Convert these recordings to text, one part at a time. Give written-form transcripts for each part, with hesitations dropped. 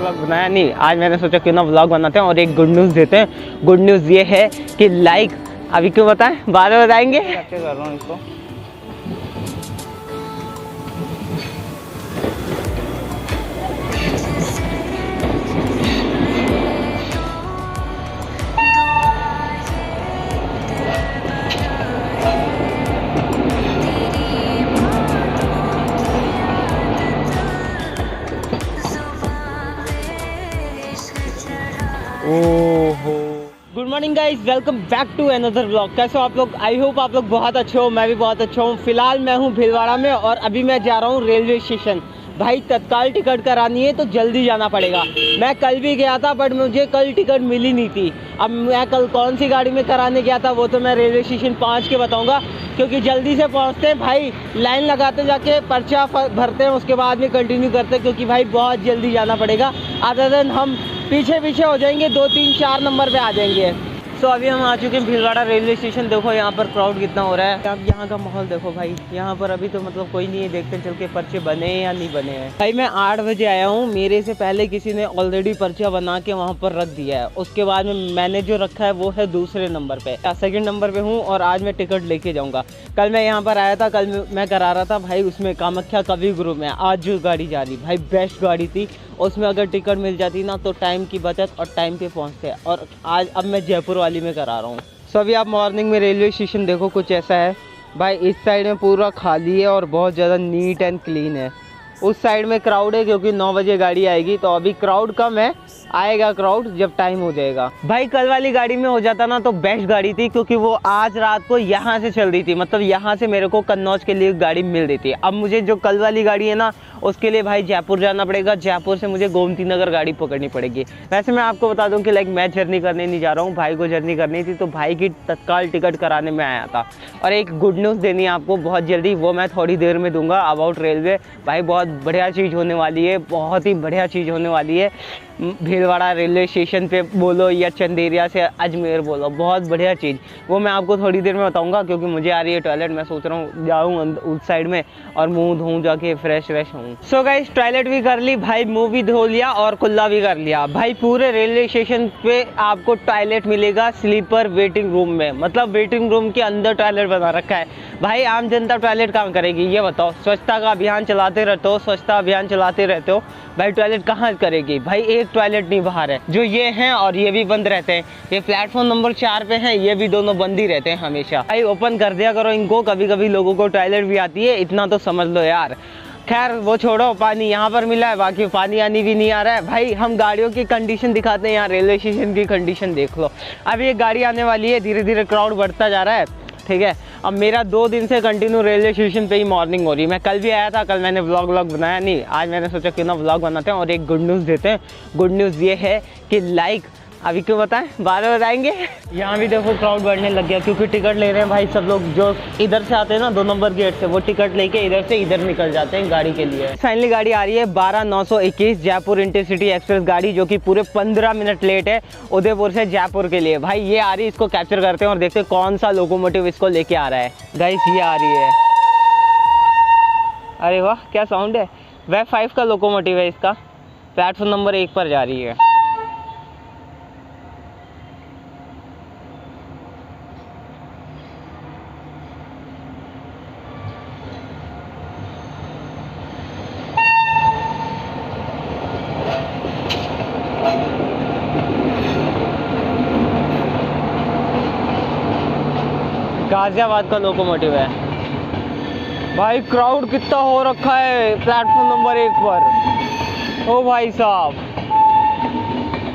Vlog बनाया नहीं, आज मैंने सोचा क्यों ना व्लॉग बनाते हैं और एक गुड न्यूज़ देते हैं। गुड न्यूज़ ये है कि लाइक अभी क्यों बताएं, बाद में बताएंगे। कर रहा हूँ इसको। Good morning guys, welcome back to another vlog. कैसे हो आप लोग? आई होप आप लोग बहुत अच्छे हो, मैं भी बहुत अच्छा हूँ। फिलहाल मैं हूँ भीलवाड़ा में और अभी मैं जा रहा हूँ रेलवे स्टेशन। भाई तत्काल टिकट करानी है तो जल्दी जाना पड़ेगा। मैं कल भी गया था बट मुझे कल टिकट मिली नहीं थी। अब मैं कल कौन सी गाड़ी में कराने गया था वो तो मैं रेलवे स्टेशन 5 के बताऊँगा, क्योंकि जल्दी से पहुँचते हैं भाई। लाइन लगाते जाके पर्चा भरते हैं, उसके बाद में कंटिन्यू करते हैं, क्योंकि भाई बहुत जल्दी जाना पड़ेगा। अदर देन हम पीछे हो जाएंगे, 2 3 4 नंबर पे आ जाएंगे। सो अभी हम आ चुके हैं भीलवाड़ा रेलवे स्टेशन। देखो यहाँ पर क्राउड कितना हो रहा है। अब यहाँ का माहौल देखो भाई, यहाँ पर अभी तो मतलब कोई नहीं है। देखते चल के पर्चे बने या नहीं बने हैं। भाई मैं 8 बजे आया हूँ, मेरे से पहले किसी ने ऑलरेडी पर्चा बना के वहाँ पर रख दिया है। उसके बाद में मैंने जो रखा है वो है दूसरे नंबर पे, सेकंड नंबर पे हूँ और आज मैं टिकट लेके जाऊँगा। कल मैं यहाँ पर आया था, कल मैं करा रहा था भाई उसमें कामाख्या कवि गुरु में। आज जो गाड़ी जा रही भाई बेस्ट गाड़ी थी, उसमें अगर टिकट मिल जाती ना तो टाइम की बचत और टाइम पे पहुँचते। और आज अब मैं जयपुर वाली में करा रहा हूँ। सो अभी आप मॉर्निंग में रेलवे स्टेशन देखो, कुछ ऐसा है भाई। इस साइड में पूरा खाली है और बहुत ज़्यादा नीट एंड क्लीन है। उस साइड में क्राउड है क्योंकि 9 बजे गाड़ी आएगी, तो अभी क्राउड कम है, आएगा क्राउड जब टाइम हो जाएगा। भाई कल वाली गाड़ी में हो जाता ना तो बेस्ट गाड़ी थी, क्योंकि वो आज रात को यहाँ से चल रही थी। मतलब यहाँ से मेरे को कन्नौज के लिए गाड़ी मिल रही थी। अब मुझे जो कल वाली गाड़ी है ना उसके लिए भाई जयपुर जाना पड़ेगा। जयपुर से मुझे गोमती नगर गाड़ी पकड़नी पड़ेगी। वैसे मैं आपको बता दूं कि लाइक मैं जर्नी करने नहीं जा रहा हूँ, भाई को जर्नी करनी थी, तो भाई की तत्काल टिकट कराने में आया था। और एक गुड न्यूज़ देनी है आपको बहुत जल्दी, वो मैं थोड़ी देर में दूंगा अबाउट रेलवे। भाई बहुत बढ़िया चीज़ होने वाली है, बहुत ही बढ़िया चीज़ होने वाली है। भीलवाड़ा रेलवे स्टेशन पे बोलो या चंदेरिया से अजमेर बोलो, बहुत बढ़िया चीज़, वो मैं आपको थोड़ी देर में बताऊंगा। क्योंकि मुझे आ रही है टॉयलेट, मैं सोच रहा हूँ जाऊँ उस साइड में और मुंह धोऊं जाके, फ्रेश हूँ। सो गाइस टॉयलेट भी कर ली भाई, मुंह भी धो लिया और कुल्ला भी कर लिया। भाई पूरे रेलवे स्टेशन पे आपको टॉयलेट मिलेगा स्लीपर वेटिंग रूम में। मतलब वेटिंग रूम के अंदर टॉयलेट बना रखा है। भाई आम जनता टॉयलेट कहाँ करेगी ये बताओ? स्वच्छता का अभियान चलाते रहते हो, स्वच्छता अभियान चलाते रहते हो, भाई टॉयलेट कहाँ करेगी? भाई एक टॉयलेट नहीं बाहर है, जो ये हैं और ये भी बंद रहते हैं। ये प्लेटफॉर्म नंबर 4 पे हैं, ये भी दोनों बंद ही रहते हैं हमेशा। भाई ओपन कर दिया करो इनको, कभी कभी लोगों को टॉयलेट भी आती है, इतना तो समझ लो यार। खैर वो छोड़ो, पानी यहाँ पर मिला है, बाकी पानी आनी भी नहीं आ रहा है। भाई हम गाड़ियों की कंडीशन दिखाते हैं, यहाँ रेलवे स्टेशन की कंडीशन देख लो। अब ये गाड़ी आने वाली है, धीरे धीरे क्राउड बढ़ता जा रहा है, ठीक है। अब मेरा 2 दिन से कंटिन्यू रेलवे स्टेशन पे ही मॉर्निंग हो रही है। मैं कल भी आया था, कल मैंने व्लॉग बनाया नहीं, आज मैंने सोचा क्यों ना व्लॉग बनाते हैं और एक गुड न्यूज़ देते हैं। गुड न्यूज़ ये है कि लाइक अभी क्यों बताएं, बाद में बताएंगे। यहाँ भी देखो क्राउड बढ़ने लग गया, क्योंकि टिकट ले रहे हैं भाई सब लोग। जो इधर से आते हैं ना 2 नंबर गेट से, वो टिकट लेके इधर से इधर निकल जाते हैं गाड़ी के लिए। फाइनली गाड़ी आ रही है 12/921 जयपुर इंटरसिटी एक्सप्रेस गाड़ी, जो कि पूरे 15 मिनट लेट है उदयपुर से जयपुर के लिए। भाई ये आ रही है, इसको कैप्चर करते हैं और देखते हैं कौन सा लोकोमोटिव इसको लेके आ रहा है। गाइस ये आ रही है, अरे वाह क्या साउंड है। वेब 5 का लोकोमोटिव है, इसका प्लेटफॉर्म नंबर 1 पर जा रही है। गाजियाबाद का लोकोमोटिव है। भाई क्राउड कितना हो रखा है प्लेटफॉर्म नंबर 1 पर। ओ भाई साहब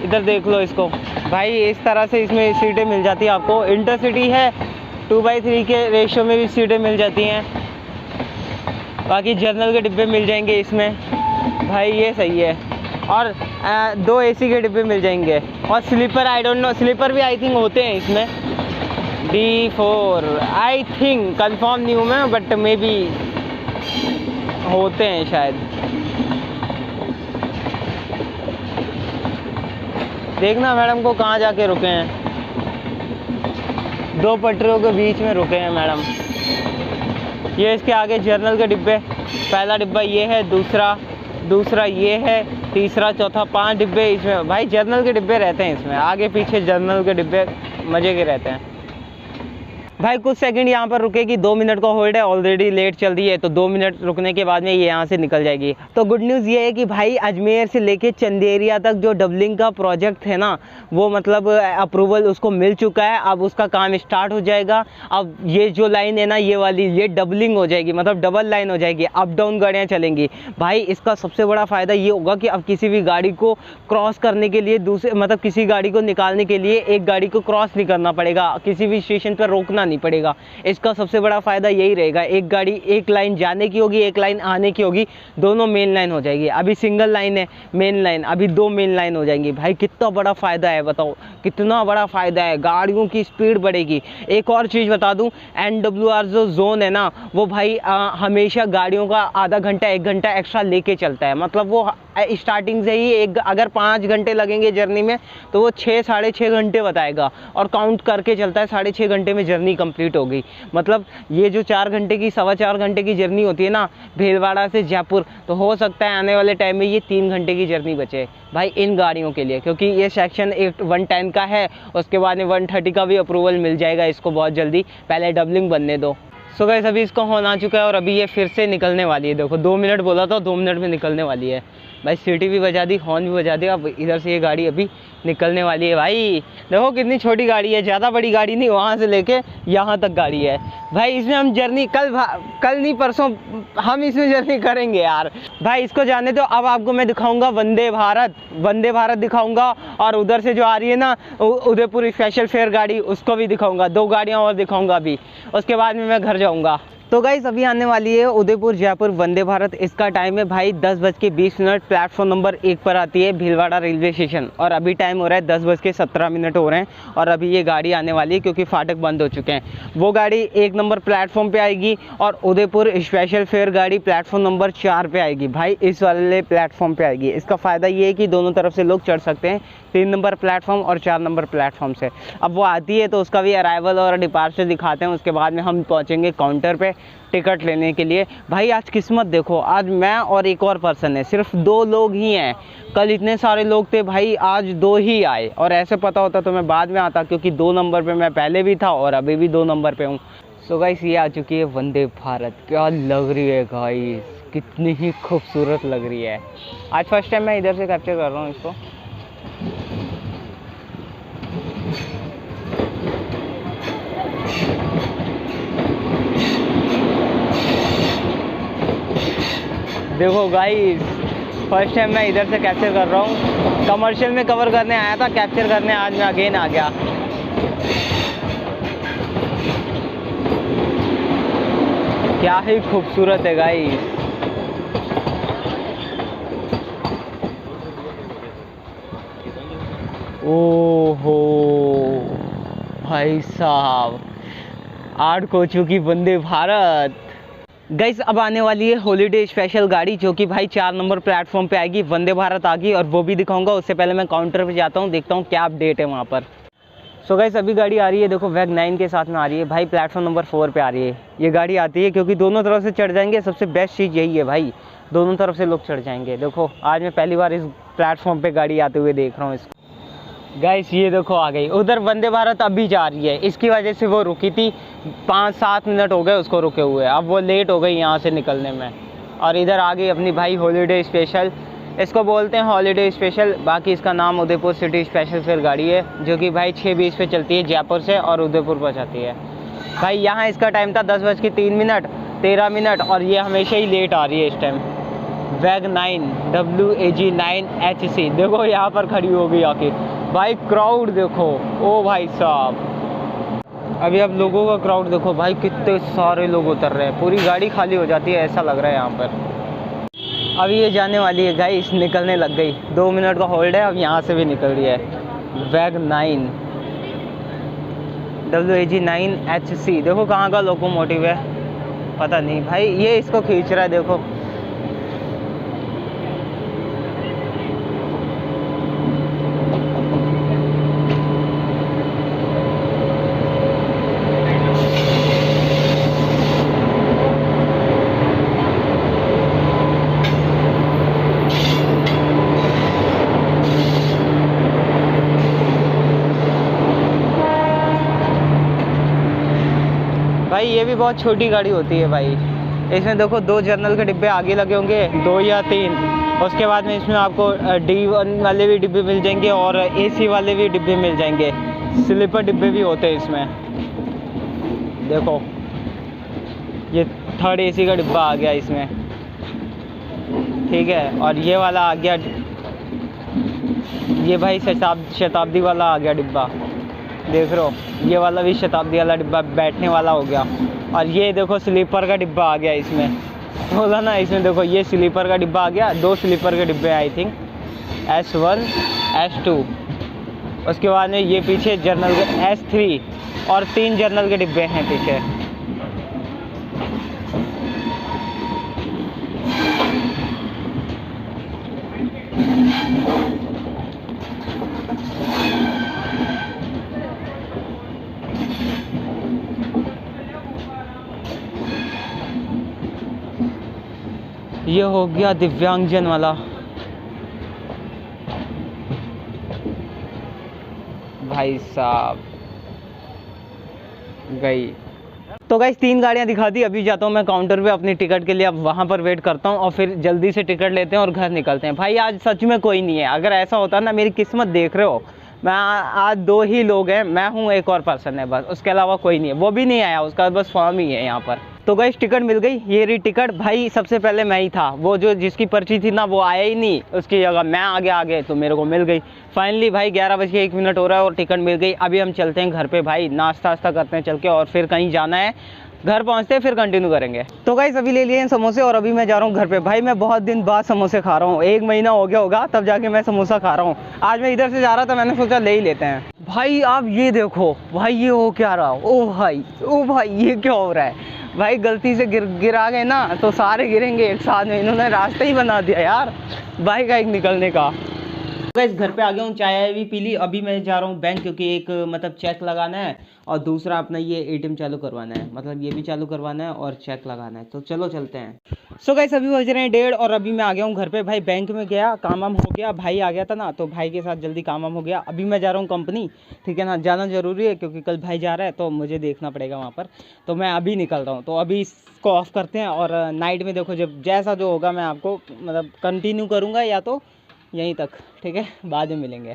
इधर देख लो इसको। भाई इस तरह से इसमें सीटें मिल जाती हैं आपको। इंटरसिटी है, 2/3 के रेशियो में भी सीटें मिल जाती हैं। बाकी जर्नल के डिब्बे मिल जाएंगे इसमें, भाई ये सही है। और 2 AC के डिब्बे मिल जाएंगे। और sleeper I don't know, sleeper भी आई थिंक होते हैं इसमें। D4 आई थिंक, कंफर्म नहीं हूँ मैं, बट मे बी होते हैं शायद। देखना मैडम को कहाँ जाके रुके हैं, 2 पटरियों के बीच में रुके हैं मैडम। ये इसके आगे जर्नल के डिब्बे, पहला डिब्बा ये है, दूसरा ये है, तीसरा चौथा 5 डिब्बे इसमें भाई जर्नल के डिब्बे रहते हैं इसमें, आगे पीछे जर्नल के डिब्बे मज़े के रहते हैं। भाई कुछ सेकंड यहाँ पर रुकेगी, 2 मिनट का होल्ड है, ऑलरेडी लेट चल रही है तो 2 मिनट रुकने के बाद में ये यहाँ से निकल जाएगी। तो गुड न्यूज़ ये है कि भाई अजमेर से लेके चंदेरिया तक जो डबलिंग का प्रोजेक्ट है ना, वो मतलब अप्रूवल उसको मिल चुका है। अब उसका काम स्टार्ट हो जाएगा। अब ये जो लाइन है ना, ये वाली, ये डबलिंग हो जाएगी, मतलब डबल लाइन हो जाएगी, अप डाउन गाड़ियाँ चलेंगी। भाई इसका सबसे बड़ा फ़ायदा ये होगा कि अब किसी भी गाड़ी को क्रॉस करने के लिए दूसरे, मतलब किसी गाड़ी को निकालने के लिए एक गाड़ी को क्रॉस नहीं करना पड़ेगा, किसी भी स्टेशन पर रोकना नहीं पड़ेगा। इसका सबसे बड़ा फायदा यही रहेगा, एक गाड़ी एक लाइन जाने की होगी, एक लाइन आने की होगी, दोनों मेन लाइन हो जाएगी। अभी सिंगल लाइन है मेन लाइन, अभी 2 मेन लाइन हो जाएंगी। भाई कितना बड़ा फायदा है, बताओ कितना बड़ा फायदा है, गाड़ियों की स्पीड बढ़ेगी। एक और चीज़ बता दूं, NWR जो जोन है ना, वो भाई हमेशा गाड़ियों का आधा घंटा 1 घंटा एक्स्ट्रा लेके चलता है। मतलब वो स्टार्टिंग से ही अगर 5 घंटे लगेंगे जर्नी में तो वो 6 साढ़े 6 घंटे बताएगा और काउंट करके चलता है, साढ़े 6 घंटे में जर्नी कंप्लीट हो गई। मतलब ये जो 4 घंटे की 4.25 घंटे की जर्नी होती है ना भीलवाड़ा से जयपुर, तो हो सकता है आने वाले टाइम में ये 3 घंटे की जर्नी बचे भाई इन गाड़ियों के लिए, क्योंकि ये सेक्शन 110 का है। उसके बाद में 130 का भी अप्रूवल मिल जाएगा इसको बहुत जल्दी, पहले डबलिंग बनने दो। सो गाइस अभी इसको होना आ चुका है और अभी ये फिर से निकलने वाली है। देखो 2 मिनट बोला था, 2 मिनट में निकलने वाली है भाई। सीटी भी बजा दी, हॉर्न भी बजा दिया, अब इधर से ये गाड़ी अभी निकलने वाली है। भाई देखो कितनी छोटी गाड़ी है, ज़्यादा बड़ी गाड़ी नहीं, वहाँ से लेके यहाँ तक गाड़ी है भाई। इसमें हम जर्नी कल नहीं परसों हम इसमें जर्नी करेंगे यार। भाई इसको जाने दो, अब आपको मैं दिखाऊंगा वंदे भारत दिखाऊंगा, और उधर से जो आ रही है ना उदयपुर स्पेशल फेयर गाड़ी, उसको भी दिखाऊंगा। 2 गाड़ियाँ और दिखाऊंगा अभी, उसके बाद में मैं घर जाऊँगा। तो गाइस अभी आने वाली है उदयपुर जयपुर वंदे भारत। इसका टाइम है भाई 10:20। प्लेटफॉर्म नंबर 1 पर आती है भीलवाड़ा रेलवे स्टेशन, और अभी टाइम हो रहा है 10:17 हो रहे हैं। और अभी ये गाड़ी आने वाली है क्योंकि फाटक बंद हो चुके हैं। वो गाड़ी 1 नंबर प्लेटफॉर्म पे आएगी और उदयपुर स्पेशल फेयर गाड़ी प्लेटफॉर्म नंबर 4 पे आएगी भाई, इस वाले प्लेटफॉर्म पे आएगी। इसका फ़ायदा ये है कि दोनों तरफ से लोग चढ़ सकते हैं, 3 नंबर प्लेटफॉर्म और 4 नंबर प्लेटफॉर्म से। अब वो आती है तो उसका भी अराइवल और डिपार्चर दिखाते हैं, उसके बाद में हम पहुँचेंगे काउंटर पे टिकट लेने के लिए। भाई आज किस्मत देखो, आज मैं और एक और पर्सन है, सिर्फ 2 लोग ही हैं। कल इतने सारे लोग थे भाई, आज 2 ही आए। और ऐसे पता होता तो मैं बाद में आता, क्योंकि 2 नंबर पे मैं पहले भी था और अभी भी 2 नंबर पे हूँ। सो गाइस ये आ चुकी है वंदे भारत। क्या लग रही है गाइस, कितनी ही खूबसूरत लग रही है। आज फर्स्ट टाइम मैं इधर से कैप्चर कर रहा हूँ इसको। देखो गाइस फर्स्ट टाइम मैं इधर से कैप्चर कर रहा हूँ। कमर्शियल में कवर करने आया था, कैप्चर करने आज मैं अगेन आ गया। क्या ही खूबसूरत है गाइस। ओहो भाई साहब, 8 कोचों की वंदे भारत। गाइस अब आने वाली है हॉलीडे स्पेशल गाड़ी, जो कि भाई 4 नंबर प्लेटफॉर्म पे आएगी। वंदे भारत आ गई और वो भी दिखाऊंगा। उससे पहले मैं काउंटर पे जाता हूँ, देखता हूँ क्या अपडेट है वहाँ पर। सो गाइस अभी गाड़ी आ रही है, देखो वैग 9 के साथ में आ रही है भाई, प्लेटफॉर्म नंबर 4 पे आ रही है। ये गाड़ी आती है क्योंकि दोनों तरफ से चढ़ जाएंगे। सबसे बेस्ट चीज़ यही है भाई, दोनों तरफ से लोग चढ़ जाएंगे। देखो आज मैं पहली बार इस प्लेटफॉर्म पर गाड़ी आते हुए देख रहा हूँ इसको। गाइस ये देखो आ गई। उधर वंदे भारत अभी जा रही है, इसकी वजह से वो रुकी थी, 5-7 मिनट हो गए उसको रुके हुए। अब वो लेट हो गई यहाँ से निकलने में। और इधर आ गई अपनी भाई हॉलीडे स्पेशल, इसको बोलते हैं हॉलीडे स्पेशल, बाकी इसका नाम उदयपुर सिटी स्पेशल फेयर गाड़ी है, जो कि भाई 6:20 पे चलती है जयपुर से और उदयपुर पहुँचाती है। भाई यहाँ इसका टाइम था 10:03, 13 मिनट, और ये हमेशा ही लेट आ रही है इस टाइम। वैग 9 WAG9HC देखो यहाँ पर खड़ी हो गई आके। भाई क्राउड देखो, ओ भाई साहब, अभी अब लोगों का क्राउड देखो भाई, कितने सारे लोग उतर रहे हैं, पूरी गाड़ी खाली हो जाती है ऐसा लग रहा है यहाँ पर। अभी ये जाने वाली है गाइस, निकलने लग गई। 2 मिनट का होल्ड है, अब यहाँ से भी निकल रही है। वैग 9 WAG9HC देखो कहाँ का लोकोमोटिव है पता नहीं भाई, ये इसको खींच रहा है देखो। भाई ये भी बहुत छोटी गाड़ी होती है भाई। इसमें देखो 2 जर्नल के डिब्बे आगे लगे होंगे, 2 या 3। उसके बाद में इसमें आपको D1 वाले भी डिब्बे मिल जाएंगे और AC वाले भी डिब्बे मिल जाएंगे। स्लीपर डिब्बे भी होते हैं इसमें। देखो ये 3rd AC का डिब्बा आ गया इसमें, ठीक है। और ये वाला आ गया, ये भाई शताब्दी वाला आ गया डिब्बा, देख रहे हो। ये वाला भी शताब्दी वाला डिब्बा बैठने वाला हो गया। और ये देखो स्लीपर का डिब्बा आ गया इसमें, बोला ना। इसमें देखो ये स्लीपर का डिब्बा आ गया, 2 स्लीपर के डिब्बे आई थिंक, S1 S2। उसके बाद में ये पीछे जर्नल के S3 और 3 जर्नल के डिब्बे हैं पीछे। ये हो गया दिव्यांगजन वाला। भाई साहब गई। तो गाइस 3 गाड़ियां दिखा दी। अभी जाता हूँ मैं काउंटर पे अपनी टिकट के लिए, अब वहाँ पर वेट करता हूँ और फिर जल्दी से टिकट लेते हैं और घर निकलते हैं। भाई आज सच में कोई नहीं है। अगर ऐसा होता ना, मेरी किस्मत देख रहे हो, मैं आज 2 ही लोग हैं, मैं हूँ, एक और पर्सन है बस, उसके अलावा कोई नहीं है। वो भी नहीं आया, उसका बस फॉर्म ही है यहाँ पर। तो गाइस टिकट मिल गई, ये रही टिकट। भाई सबसे पहले मैं ही था, वो जो जिसकी पर्ची थी ना वो आया ही नहीं, उसकी जगह मैं आगे तो मेरे को मिल गई फाइनली। भाई 11:01 हो रहा है और टिकट मिल गई। अभी हम चलते हैं घर पे भाई, नाश्ता वास्ता करते हैं चल के, और फिर कहीं जाना है, घर पहुंचते हैं फिर कंटिन्यू करेंगे। तो गाइस अभी ले लिए हैं समोसे और अभी मैं जा रहा हूँ घर पे। भाई मैं बहुत दिन बाद समोसे खा रहा हूँ, 1 महीना हो गया होगा तब जाके मैं समोसा खा रहा हूँ। आज मैं इधर से जा रहा था, मैंने सोचा ले ही लेते हैं। भाई आप ये देखो भाई, ये हो क्या रहा, ओ भाई ये क्या हो रहा है भाई। गलती से गिरा गए ना तो सारे गिरेंगे एक साथ में। इन्होंने रास्ता ही बना दिया यार बाइक का एक निकलने का। गाइस घर पे आ गया हूँ, चाय भी पी ली। अभी मैं जा रहा हूँ बैंक, क्योंकि एक मतलब चेक लगाना है और दूसरा अपना ये ATM चालू करवाना है, मतलब ये भी चालू करवाना है और चेक लगाना है। तो चलो चलते हैं। सो गाइस अभी बज रहे हैं 1:30 और अभी मैं आ गया हूँ घर पे। भाई बैंक में गया, काम वाम हो गया, भाई आ गया था ना तो भाई के साथ जल्दी काम वाम हो गया। अभी मैं जा रहा हूँ कंपनी, ठीक है ना, जाना ज़रूरी है क्योंकि कल भाई जा रहा है तो मुझे देखना पड़ेगा वहाँ पर। तो मैं अभी निकल रहा हूँ, तो अभी इसको ऑफ करते हैं और नाइट में देखो जब जैसा जो होगा मैं आपको मतलब कंटिन्यू करूँगा या तो यहीं तक, ठीक है, बाद में मिलेंगे।